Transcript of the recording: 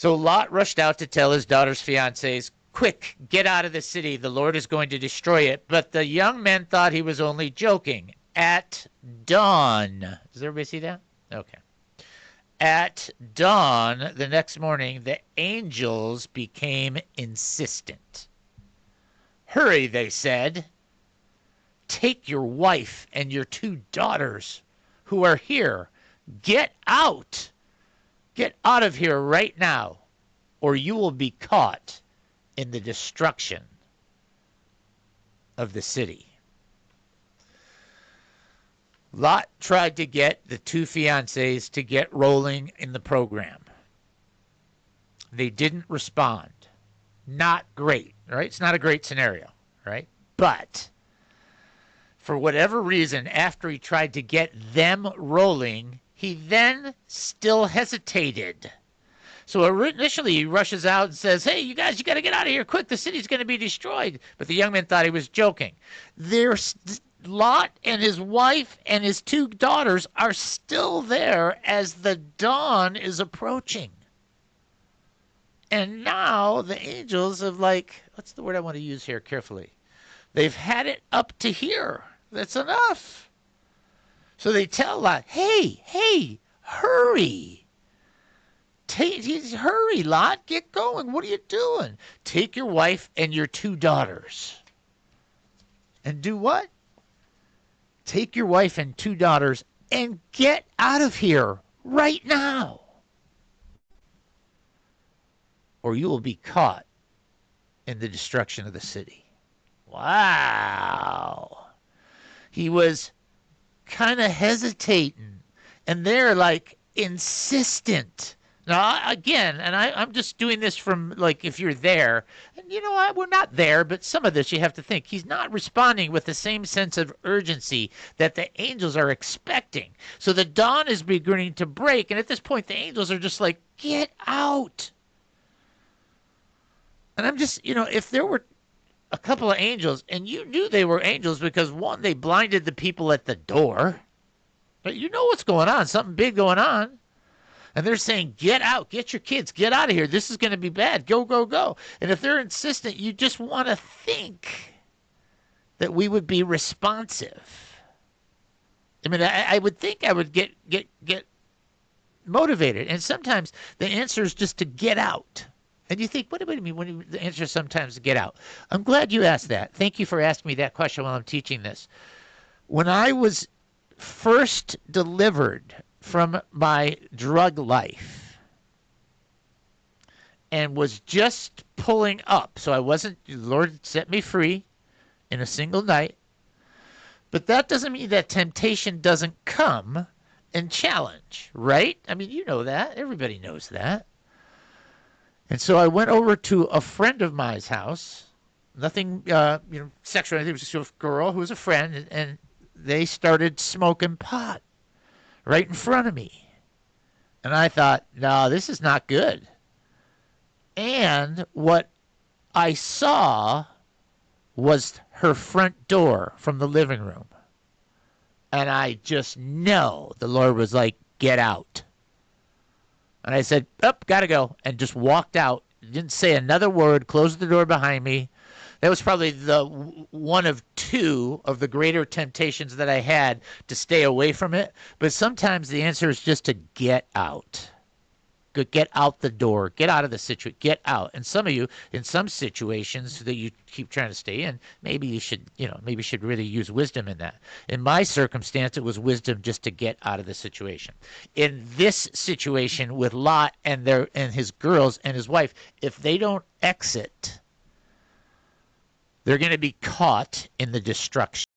So Lot rushed out to tell his daughter's fiancés, "Quick, get out of the city. The Lord is going to destroy it." But the young men thought he was only joking. At dawn. Does everybody see that? Okay. At dawn the next morning, the angels became insistent. "Hurry," they said. "Take your wife and your 2 daughters who are here. Get out. Get out of here right now, or you will be caught in the destruction of the city." Lot tried to get the 2 fiancés to get rolling in the program. They didn't respond. Not great, right? It's not a great scenario, right? But for whatever reason, after he tried to get them rolling, he then still hesitated. So initially he rushes out and says, "Hey, you guys, you got to get out of here quick. The city's going to be destroyed." But the young men thought he was joking. There's Lot and his wife and his 2 daughters are still there as the dawn is approaching. And now the angels have, like, what's the word I want to use here carefully? They've had it up to here. That's enough. So they tell Lot, hey, hurry. Hurry, Lot, get going. What are you doing? Take your wife and your 2 daughters. And do what? Take your wife and 2 daughters and get out of here right now, or you will be caught in the destruction of the city. Wow. He was kind of hesitating, and they're like insistent. Now, again, and I'm just doing this from, like, if you're there, and we're not there, but some of this you have to think. He's not responding with the same sense of urgency that the angels are expecting. So the dawn is beginning to break, and at this point, the angels are just like, "Get out." And I'm just, if there were a couple of angels, and you knew they were angels because, one, they blinded the people at the door, but you know what's going on, something big going on. And they're saying, "Get out, get your kids, get out of here. This is going to be bad. Go, go, go." And if they're insistent, you just want to think that we would be responsive. I mean, I would think I would get motivated. And sometimes the answer is just to get out. And you think, what do you mean when the answer is sometimes to get out? I'm glad you asked that. Thank you for asking me that question while I'm teaching this. When I was first delivered from my drug life and was just pulling up, so I wasn't, the Lord set me free in a single night, but that doesn't mean that temptation doesn't come and challenge, right? I mean, you know that. Everybody knows that. And so I went over to a friend of mine's house, nothing sexual, it was just a girl who was a friend, and they started smoking pot right in front of me. And I thought, no, this is not good. And what I saw was her front door from the living room. And I just know the Lord was like, "Get out." And I said, gotta go, and just walked out. Didn't say another word, closed the door behind me. That was probably the one of 2 of the greater temptations that I had to stay away from it. But sometimes the answer is just to get out. Get out the door. Get out of the situation. Get out. And some of you, in some situations that you keep trying to stay in, maybe you should really use wisdom in that. In my circumstance, it was wisdom just to get out of the situation. In this situation with Lot and his girls and his wife, if they don't exit, they're going to be caught in the destruction.